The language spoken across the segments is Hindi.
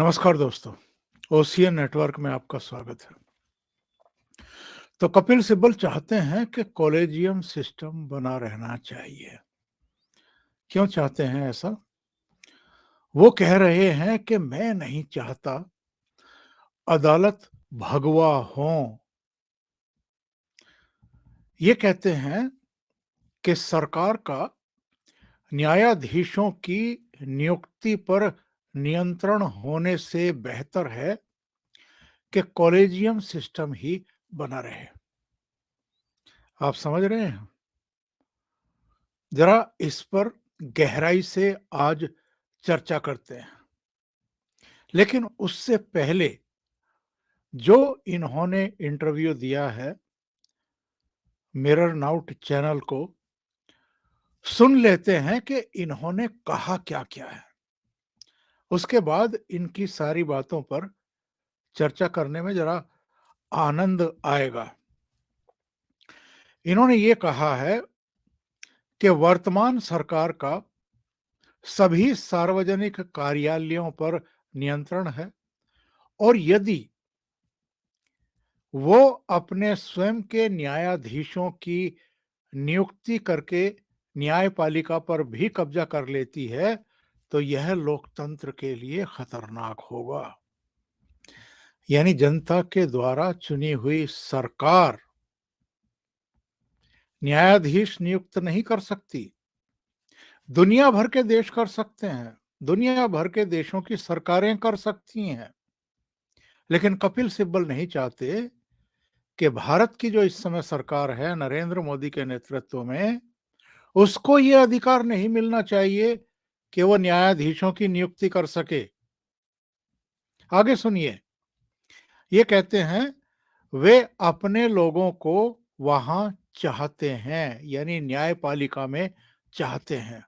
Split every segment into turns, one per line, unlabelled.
नमस्कार दोस्तों, ओशियन नेटवर्क में आपका स्वागत है। तो कपिल सिब्बल चाहते हैं कि कॉलेजियम सिस्टम बना रहना चाहिए। क्यों चाहते हैं ऐसा? वो कह रहे हैं कि मैं नहीं चाहता अदालत भगवा हो। ये कहते हैं कि सरकार का न्यायाधीशों की नियुक्ति पर नियंत्रण होने से बेहतर है कि कॉलेजियम सिस्टम ही बना रहे। आप समझ रहे हैं? जरा इस पर गहराई से आज चर्चा करते हैं। लेकिन उससे पहले जो इन्होंने इंटरव्यू दिया है मिरर नाउट चैनल को, सुन लेते हैं कि इन्होंने कहा क्या-क्या है। उसके बाद इनकी सारी बातों पर चर्चा करने में जरा आनंद आएगा। इन्होंने ये कहा है कि वर्तमान सरकार का सभी सार्वजनिक कार्यालयों पर नियंत्रण है और यदि वो अपने स्वयं के न्यायाधीशों की नियुक्ति करके न्यायपालिका पर भी कब्जा कर लेती है, तो यह लोकतंत्र के लिए खतरनाक होगा। यानी जनता के द्वारा चुनी हुई सरकार न्यायाधीश नियुक्त नहीं कर सकती। दुनिया भर के देश कर सकते हैं, दुनिया भर के देशों की सरकारें कर सकती हैं, लेकिन कपिल सिब्बल नहीं चाहते कि भारत की जो इस समय सरकार है नरेंद्र मोदी के नेतृत्व में, उसको ये अधिकार नहीं मिलना चाहिए कि वो न्यायाधीशों की नियुक्ति कर सके। आगे सुनिए, ये कहते हैं वे अपने लोगों को वहां चाहते हैं, यानी न्यायपालिका में चाहते हैं,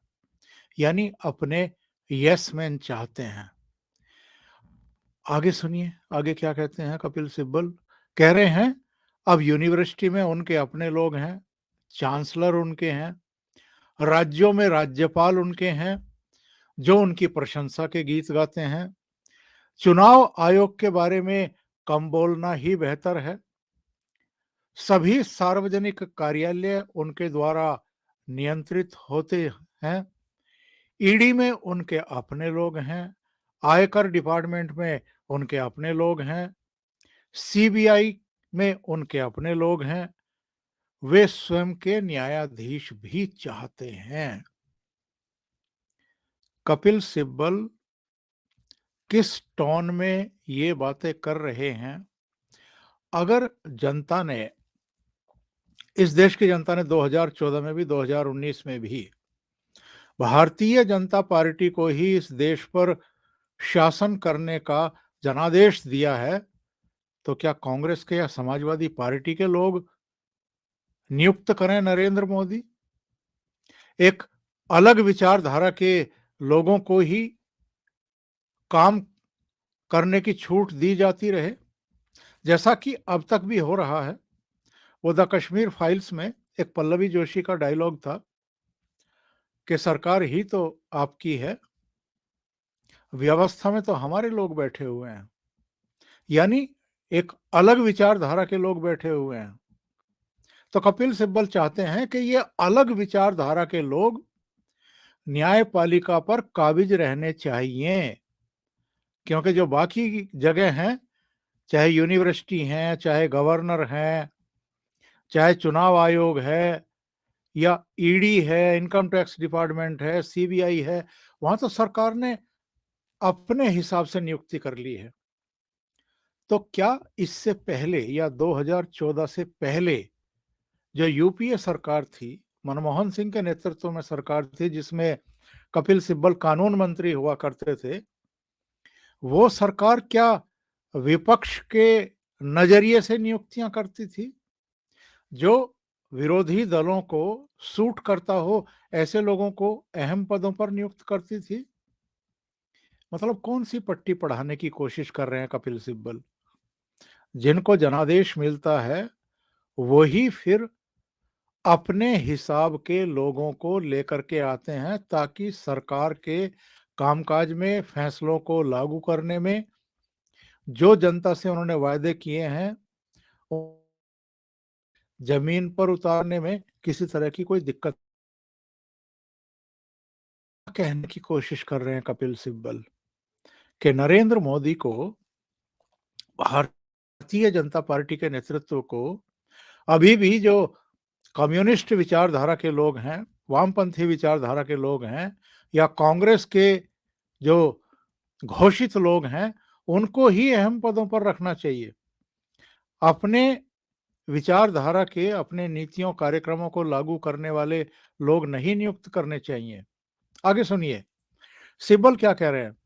यानी अपने यस मैन चाहते हैं। आगे सुनिए, आगे क्या कहते हैं कपिल सिब्बल? कह रहे हैं अब यूनिवर्सिटी में उनके अपने लोग हैं, चांसलर उनके हैं, राज्यों में राज्यपाल उनके हैं जो उनकी प्रशंसा के गीत गाते हैं। चुनाव आयोग के बारे में कम बोलना ही बेहतर है। सभी सार्वजनिक कार्यालय उनके द्वारा नियंत्रित होते हैं। ईडी में उनके अपने लोग हैं, आयकर डिपार्टमेंट में उनके अपने लोग हैं, सीबीआई में उनके अपने लोग हैं। वे स्वयं के न्यायाधीश भी चाहते हैं। कपिल सिब्बल किस टोन में ये बातें कर रहे हैं? अगर जनता ने, इस देश की जनता ने 2014 में भी 2019 में भी भारतीय जनता पार्टी को ही इस देश पर शासन करने का जनादेश दिया है, तो क्या कांग्रेस के या समाजवादी पार्टी के लोग नियुक्त करें नरेंद्र मोदी? एक अलग विचारधारा के लोगों को ही काम करने की छूट दी जाती रहे, जैसा कि अब तक भी हो रहा है। वो द कश्मीर फाइल्स में एक पल्लवी जोशी का डायलॉग था कि सरकार ही तो आपकी है, व्यवस्था में तो हमारे लोग बैठे हुए हैं। यानी एक अलग विचारधारा के लोग बैठे हुए हैं। तो कपिल सिब्बल चाहते हैं कि ये अलग विचारधारा के लोग न्यायपालिका पर काबिज रहने चाहिए, क्योंकि जो बाकी जगह हैं, चाहे यूनिवर्सिटी हैं, चाहे गवर्नर हैं, चाहे चुनाव आयोग है या ईडी है, इनकम टैक्स डिपार्टमेंट है, सीबीआई है, वहां तो सरकार ने अपने हिसाब से नियुक्ति कर ली है। तो क्या इससे पहले या 2014 से पहले जो यूपीए सरकार थी, मनमोहन सिंह के नेतृत्व में सरकार थी जिसमें कपिल सिब्बल कानून मंत्री हुआ करते थे, वो सरकार क्या विपक्ष के नजरिए से नियुक्तियां करती थी? जो विरोधी दलों को सूट करता हो ऐसे लोगों को अहम पदों पर नियुक्त करती थी? मतलब कौन सी पट्टी पढ़ाने की कोशिश कर रहे हैं कपिल सिब्बल? जिनको जनादेश मिलता है वही फिर अपने हिसाब के लोगों को लेकर के आते हैं ताकि सरकार के कामकाज में, फैसलों को लागू करने में, जो जनता से उन्होंने वायदे किए हैं, वो ज़मीन पर उतारने में किसी तरह की कोई दिक्कत कहने की कोशिश कर रहे हैं कपिल सिब्बल कि नरेंद्र मोदी को, भारतीय जनता पार्टी के नेतृत्व को अभी भी जो कम्युनिस्ट विचारधारा के लोग हैं, वामपंथी विचारधारा के लोग हैं या कांग्रेस के जो घोषित लोग हैं, उनको ही अहम पदों पर रखना चाहिए। अपने विचारधारा के, अपने नीतियों, कार्यक्रमों को लागू करने वाले लोग नहीं नियुक्त करने चाहिए। आगे सुनिए, सिब्बल क्या कह रहे हैं?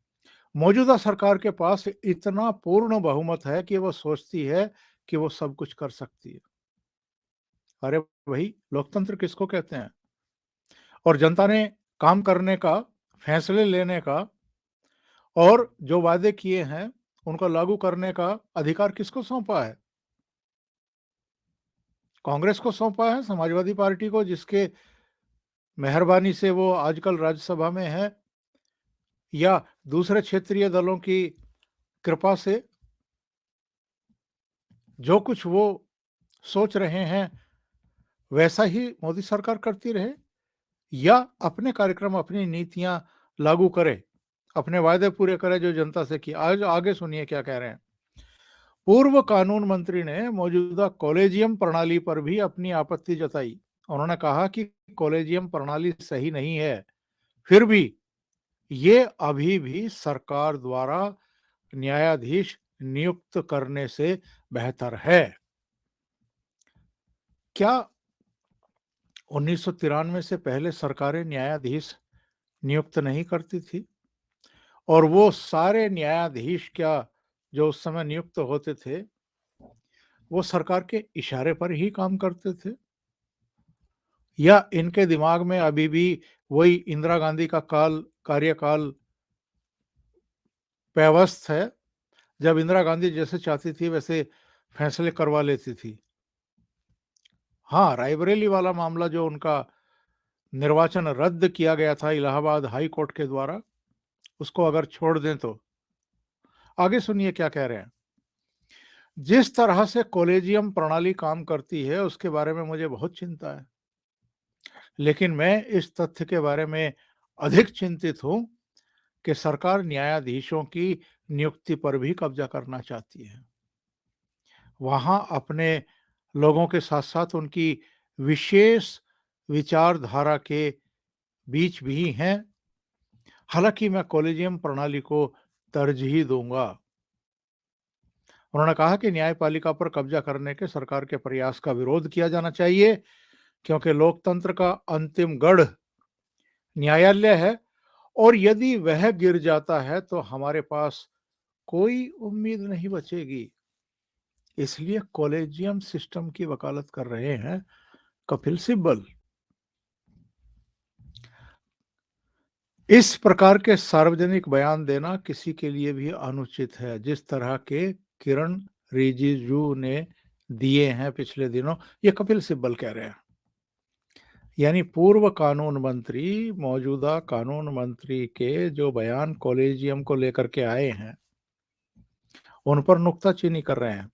मौजूदा सरकार के पास इतना पूर्ण बहुमत है कि वो सोचती है कि वो सब कुछ कर सकती है। अरे भाई, लोकतंत्र किसको कहते हैं? और जनता ने काम करने का, फैसले लेने का और जो वादे किए हैं, उनको लागू करने का अधिकार किसको सौंपा है? कांग्रेस को सौंपा है, समाजवादी पार्टी को, जिसके मेहरबानी से वो आजकल राज्यसभा में है, या दूसरे क्षेत्रीय दलों की कृपा से जो कुछ वो सोच रहे हैं वैसा ही मोदी सरकार करती रहे, या अपने कार्यक्रम, अपनी नीतियां लागू करे, अपने वायदे पूरे करे जो जनता से किए। आज आगे सुनिए क्या कह रहे हैं। पूर्व कानून मंत्री ने मौजूदा कॉलेजियम प्रणाली पर भी अपनी आपत्ति जताई। उन्होंने कहा कि कॉलेजियम प्रणाली सही नहीं है, फिर भी ये अभी भी सरकार द्वारा न्यायाधीश नियुक्त करने से बेहतर है। क्या 1993 से पहले सरकारें न्यायाधीश नियुक्त नहीं करती थी? और वो सारे न्यायाधीश क्या जो उस समय नियुक्त होते थे, वो सरकार के इशारे पर ही काम करते थे? या इनके दिमाग में अभी भी वही इंदिरा गांधी का कार्यकाल पेवस्त है, जब इंदिरा गांधी जैसे चाहती थी वैसे फैसले करवा लेती थी? हाँ, रायबरेली वाला मामला जो उनका निर्वाचन रद्द किया गया था इलाहाबाद हाई कोर्ट के द्वारा, उसको अगर छोड़ दें तो। आगे सुनिए क्या कह रहे हैं। जिस तरह से कॉलेजियम प्रणाली काम करती है उसके बारे में मुझे बहुत चिंता है, लेकिन मैं इस तथ्य के बारे में अधिक चिंतित हूं कि सरकार न्यायाधीशों की नियुक्ति पर भी कब्जा करना चाहती है। वहां अपने लोगों के साथ साथ उनकी विशेष विचारधारा के बीच भी हैं। हालांकि मैं कॉलेजियम प्रणाली को तरजीह दूंगा। उन्होंने कहा कि न्यायपालिका पर कब्जा करने के सरकार के प्रयास का विरोध किया जाना चाहिए, क्योंकि लोकतंत्र का अंतिम गढ़ न्यायालय है, और यदि वह गिर जाता है तो हमारे पास कोई उम्मीद नहीं बचेगी। इसलिए कॉलेजियम सिस्टम की वकालत कर रहे हैं कपिल सिब्बल। इस प्रकार के सार्वजनिक बयान देना किसी के लिए भी अनुचित है, जिस तरह के किरण रिजिजू ने दिए हैं पिछले दिनों। ये कपिल सिब्बल कह रहे हैं, यानी पूर्व कानून मंत्री मौजूदा कानून मंत्री के जो बयान कॉलेजियम को लेकर के आए हैं, उन पर नुक्ताचीनी कर रहे हैं।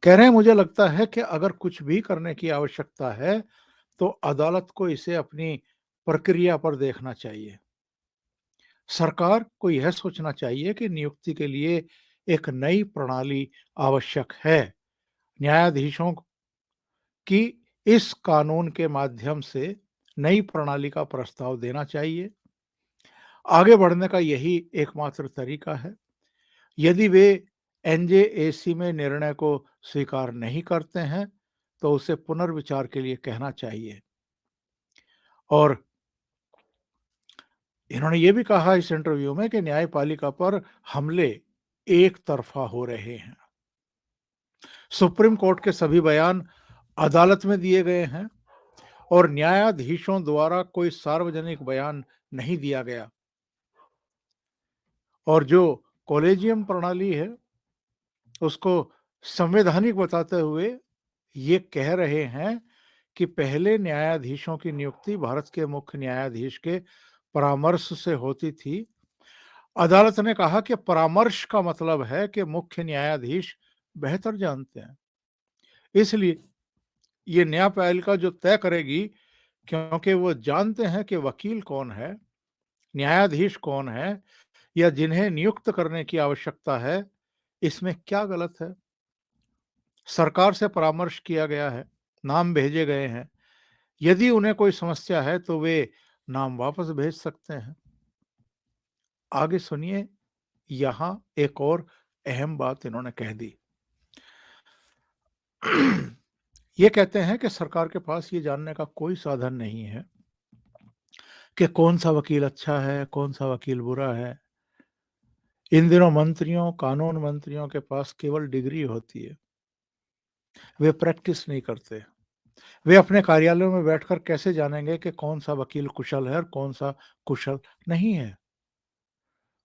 कह रहे हैं, मुझे लगता है कि अगर कुछ भी करने की आवश्यकता है तो अदालत को इसे अपनी प्रक्रिया पर देखना चाहिए। सरकार को यह सोचना चाहिए कि नियुक्ति के लिए एक नई प्रणाली आवश्यक है। न्यायाधीशों की इस कानून के माध्यम से नई प्रणाली का प्रस्ताव देना चाहिए। आगे बढ़ने का यही एकमात्र तरीका है। यदि वे एनजेएसी में निर्णय को स्वीकार नहीं करते हैं तो उसे पुनर्विचार के लिए कहना चाहिए। और इन्होंने ये भी कहा इस इंटरव्यू में कि न्यायपालिका पर हमले एक तरफा हो रहे हैं। सुप्रीम कोर्ट के सभी बयान अदालत में दिए गए हैं और न्यायाधीशों द्वारा कोई सार्वजनिक बयान नहीं दिया गया। और जो कॉलेजियम प्रणाली है उसको संवैधानिक बताते हुए ये कह रहे हैं कि पहले न्यायाधीशों की नियुक्ति भारत के मुख्य न्यायाधीश के परामर्श से होती थी, अदालत ने कहा कि परामर्श का मतलब है कि मुख्य न्यायाधीश बेहतर जानते हैं। इसलिए ये न्यायपालिका जो तय करेगी, क्योंकि वो जानते हैं कि वकील कौन है, न्यायाधीश कौन है या जिन्हें नियुक्त करने की आवश्यकता है, इसमें क्या गलत है। सरकार से परामर्श किया गया है, नाम भेजे गए हैं। यदि उन्हें कोई समस्या है तो वे नाम वापस भेज सकते हैं। आगे सुनिए, यहाँ एक और अहम बात इन्होंने कह दी। ये कहते हैं कि सरकार के पास ये जानने का कोई साधन नहीं है कि कौन सा वकील अच्छा है, कौन सा वकील बुरा है। इन दिनों मंत्रियों, कानून मंत्रियों के पास केवल डिग्री होती है, वे प्रैक्टिस नहीं करते। वे अपने कार्यालयों में बैठकर कैसे जानेंगे कि कौन सा वकील कुशल है और कौन सा कुशल नहीं है।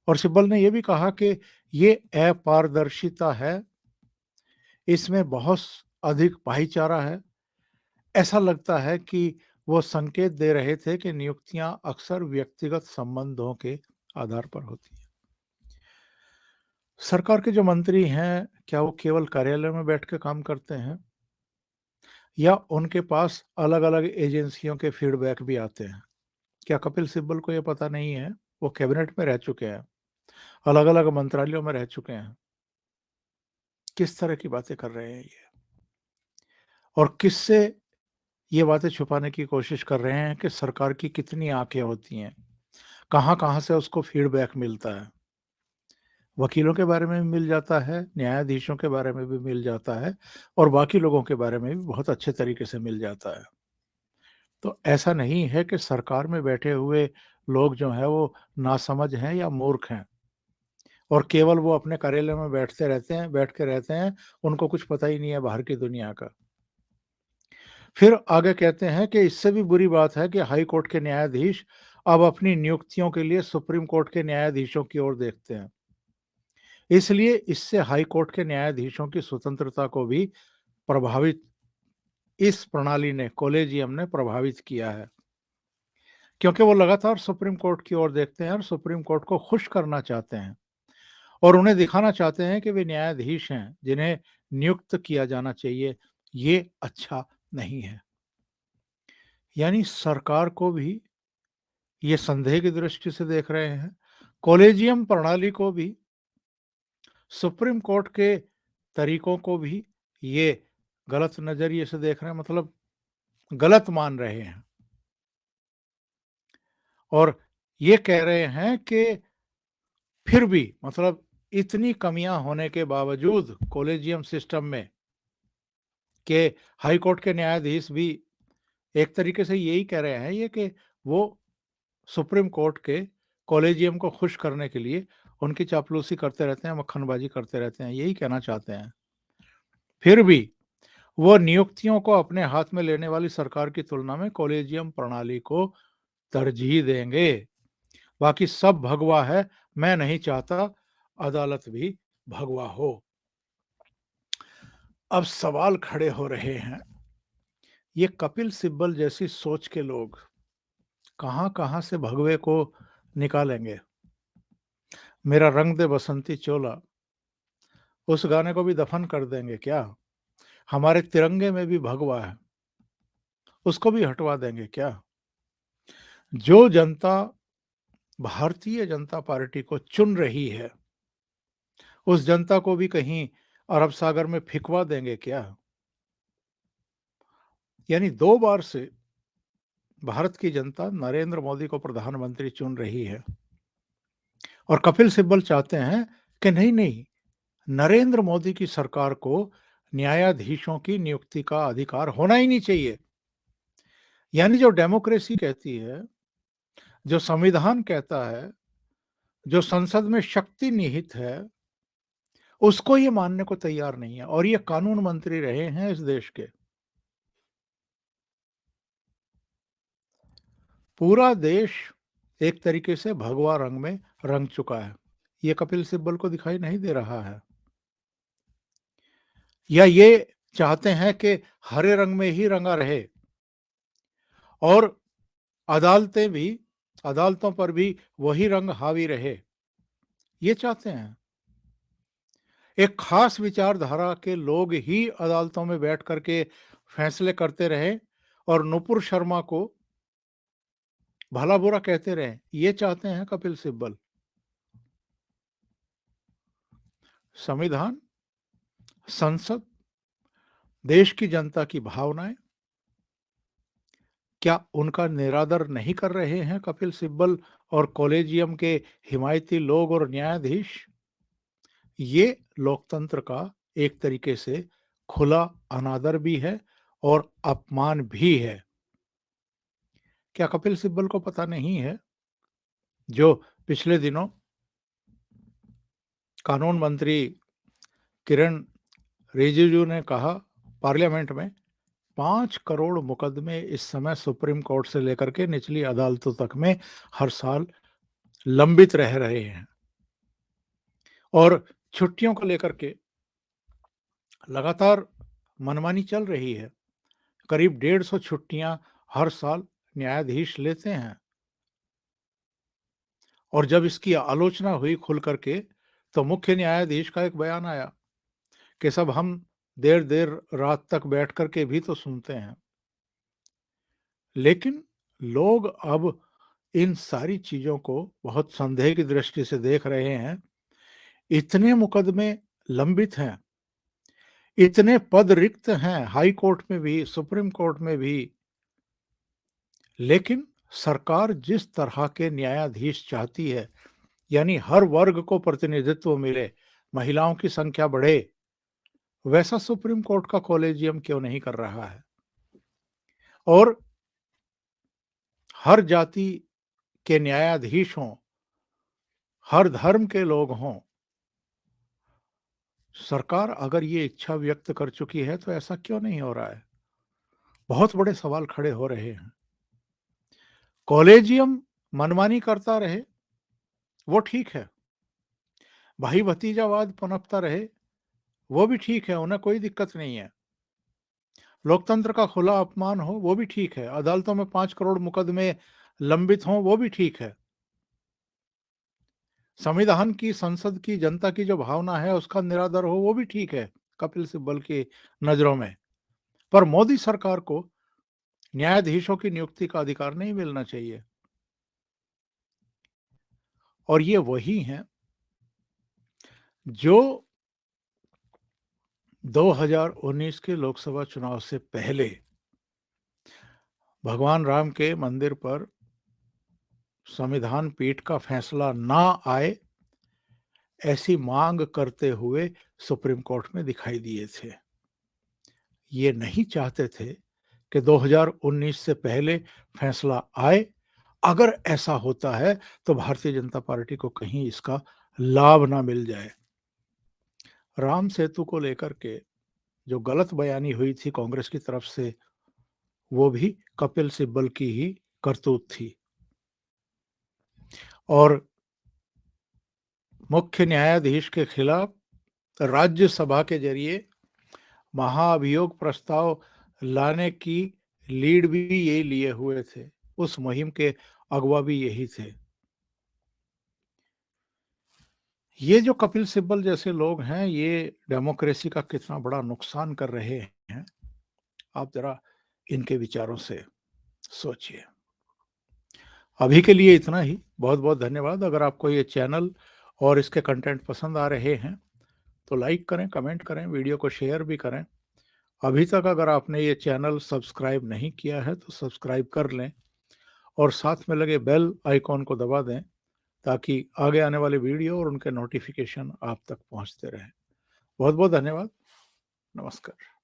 और सिब्बल ने यह भी कहा कि ये अपारदर्शिता है, इसमें बहुत अधिक भाईचारा है। ऐसा लगता है कि वो संकेत दे रहे थे कि नियुक्तियां अक्सर व्यक्तिगत संबंधों के आधार पर होती हैं। सरकार के जो मंत्री हैं, क्या वो केवल कार्यालय में बैठ के काम करते हैं या उनके पास अलग-अलग एजेंसियों के फीडबैक भी आते हैं? क्या कपिल सिब्बल को ये पता नहीं है? वो कैबिनेट में रह चुके हैं, अलग-अलग मंत्रालयों में रह चुके हैं। किस तरह की बातें कर रहे हैं ये? और किससे ये बातें छुपाने की कोशिश कर रहे हैं कि सरकार की कितनी आँखें होती हैं? कहाँ-कहाँ से उसको फीडबैक मिलता है? वकीलों के बारे में भी मिल जाता है, न्यायाधीशों के बारे में भी मिल जाता है और बाकी लोगों के बारे में भी बहुत अच्छे तरीके से मिल जाता है। तो ऐसा नहीं है कि सरकार में बैठे हुए लोग जो हैं वो नासमझ हैं या मूर्ख हैं और केवल वो अपने कार्यालय में बैठ के रहते हैं, उनको कुछ पता ही नहीं है बाहर की दुनिया का। फिर आगे कहते हैं कि इससे भी बुरी बात है कि हाई कोर्ट के न्यायाधीश अब अपनी नियुक्तियों के लिए सुप्रीम कोर्ट के न्यायाधीशों की ओर देखते हैं। इसलिए इससे हाई कोर्ट के न्यायाधीशों की स्वतंत्रता को भी प्रभावित इस प्रणाली ने, कॉलेजियम ने प्रभावित किया है। क्योंकि वो लगातार सुप्रीम कोर्ट की ओर देखते हैं और सुप्रीम कोर्ट को खुश करना चाहते हैं और उन्हें दिखाना चाहते हैं कि वे न्यायाधीश हैं जिन्हें नियुक्त किया जाना चाहिए। ये अच्छा नहीं है। यानी सरकार को भी ये संदेह की दृष्टि से देख रहे हैं। कॉलेजियम प्रणाली को भी, सुप्रीम कोर्ट के तरीकों को भी ये गलत नज़रिए से देख रहे हैं, मतलब गलत मान रहे हैं और ये कह रहे हैं कि फिर भी, मतलब इतनी कमियां होने के बावजूद कॉलेजियम सिस्टम में, कि हाई कोर्ट के न्यायाधीश भी एक तरीके से यही कह रहे हैं ये कि वो सुप्रीम कोर्ट के कॉलेजियम को खुश करने के लिए उनकी चापलूसी करते रहते हैं, मक्खनबाजी करते रहते हैं, यही कहना चाहते हैं। फिर भी वो नियुक्तियों को अपने हाथ में लेने वाली सरकार की तुलना में कॉलेजियम प्रणाली को तरजीह देंगे। बाकी सब भगवा है, मैं नहीं चाहता अदालत भी भगवा हो। अब सवाल खड़े हो रहे हैं, ये कपिल सिब्बल जैसी सोच के लोग कहाँ-कहाँ से भगवे को निकालेंगे? मेरा रंग दे बसंती चोला, उस गाने को भी दफन कर देंगे क्या? हमारे तिरंगे में भी भगवा है, उसको भी हटवा देंगे क्या? जो जनता भारतीय जनता पार्टी को चुन रही है, उस जनता को भी कहीं अरब सागर में फिकवा देंगे क्या? यानी 2 बार से भारत की जनता नरेंद्र मोदी को प्रधानमंत्री चुन रही है और कपिल सिब्बल चाहते हैं कि नहीं, नरेंद्र मोदी की सरकार को न्यायाधीशों की नियुक्ति का अधिकार होना ही नहीं चाहिए। यानी जो डेमोक्रेसी कहती है, जो संविधान कहता है, जो संसद में शक्ति निहित है, उसको ये मानने को तैयार नहीं है और ये कानून मंत्री रहे हैं इस देश के। पूरा देश एक तरीके से भगवा रंग में रंग चुका है। ये कपिल सिब्बल को दिखाई नहीं दे रहा है? या ये चाहते हैं कि हरे रंग में ही रंगा रहे और अदालतें भी, अदालतों पर भी वही रंग हावी रहे? ये चाहते हैं। एक खास विचारधारा के लोग ही अदालतों में बैठ करके फैसले करते रहे और नुपुर शर्मा को भला-बुरा कहते रहे, ये चाहते हैं कपिल सिब्बल। संविधान, संसद, देश की जनता की भावनाएँ, क्या उनका निरादर नहीं कर रहे हैं कपिल सिब्बल और कॉलेजियम के हिमायती लोग और न्यायाधीश? ये लोकतंत्र का एक तरीके से खुला अनादर भी है और अपमान भी है। क्या कपिल सिब्बल को पता नहीं है, जो पिछले दिनों कानून मंत्री किरण रिजिजू ने कहा पार्लियामेंट में 5 करोड़ मुकदमे इस समय सुप्रीम कोर्ट से लेकर के निचली अदालतों तक में हर साल लंबित रह रहे हैं और छुट्टियों को लेकर के लगातार मनमानी चल रही है। करीब 150 छुट्टियां हर साल न्यायाधीश लेते हैं और जब इसकी आलोचना हुई खुल करके तो मुख्य न्यायाधीश का एक बयान आया कि सब हम देर देर रात तक बैठ करके भी तो सुनते हैं। लेकिन लोग अब इन सारी चीजों को बहुत संदेह की दृष्टि से देख रहे हैं। इतने मुकदमे लंबित हैं, इतने पद रिक्त हैं हाई कोर्ट में भी, सुप्रीम कोर्ट में भी, लेकिन सरकार जिस तरह के न्यायाधीश चाहती है, यानी हर वर्ग को प्रतिनिधित्व मिले, महिलाओं की संख्या बढ़े, वैसा सुप्रीम कोर्ट का कॉलेजियम क्यों नहीं कर रहा है? और हर जाति के न्यायाधीश हों, हर धर्म के लोग हों, सरकार अगर ये इच्छा व्यक्त कर चुकी है तो ऐसा क्यों नहीं हो रहा है? बहुत बड़े सवाल खड़े हो रहे हैं। कॉलेजियम मनमानी करता रहे, वो ठीक है। भाई भतीजावाद पनपता रहे, वो भी ठीक है, उन्हें कोई दिक्कत नहीं है। लोकतंत्र का खुला अपमान हो, वो भी ठीक है। अदालतों में 5 करोड़ मुकदमे लंबित हों, वो भी ठीक है। संविधान की, संसद की, जनता की जो भावना है, उसका निरादर हो, वो भी ठीक है, कपिल सिब्बल की नज़रों में। पर मोदी सरकार को न्यायाधीशों की नियुक्ति का अधिकार नहीं मिलना चाहिए। और ये वही हैं जो 2019 के लोकसभा चुनाव से पहले भगवान राम के मंदिर पर संविधान पीठ का फैसला ना आए, ऐसी मांग करते हुए सुप्रीम कोर्ट में दिखाई दिए थे। ये नहीं चाहते थे कि 2019 से पहले फैसला आए। अगर ऐसा होता है तो भारतीय जनता पार्टी को कहीं इसका लाभ ना मिल जाए। राम सेतु को लेकर के जो गलत बयानी हुई थी कांग्रेस की तरफ से, वो भी कपिल सिब्बल की ही करतूत थी। और मुख्य न्यायाधीश के खिलाफ राज्यसभा के जरिए महाभियोग प्रस्ताव लाने की लीड भी यही लिए हुए थे। उस मुहिम के अगवा भी यही थे। ये जो कपिल सिब्बल जैसे लोग हैं, ये डेमोक्रेसी का कितना बड़ा नुकसान कर रहे हैं, आप जरा इनके विचारों से सोचिए। अभी के लिए इतना ही। बहुत बहुत धन्यवाद। अगर आपको ये चैनल और इसके कंटेंट पसंद आ रहे हैं तो लाइक करें, कमेंट करें, वीडियो को शेयर भी करें। अभी तक अगर आपने ये चैनल सब्सक्राइब नहीं किया है तो सब्सक्राइब कर लें और साथ में लगे बेल आइकॉन को दबा दें ताकि आगे आने वाले वीडियो और उनके नोटिफिकेशन आप तक पहुंचते रहें। बहुत बहुत धन्यवाद। नमस्कार।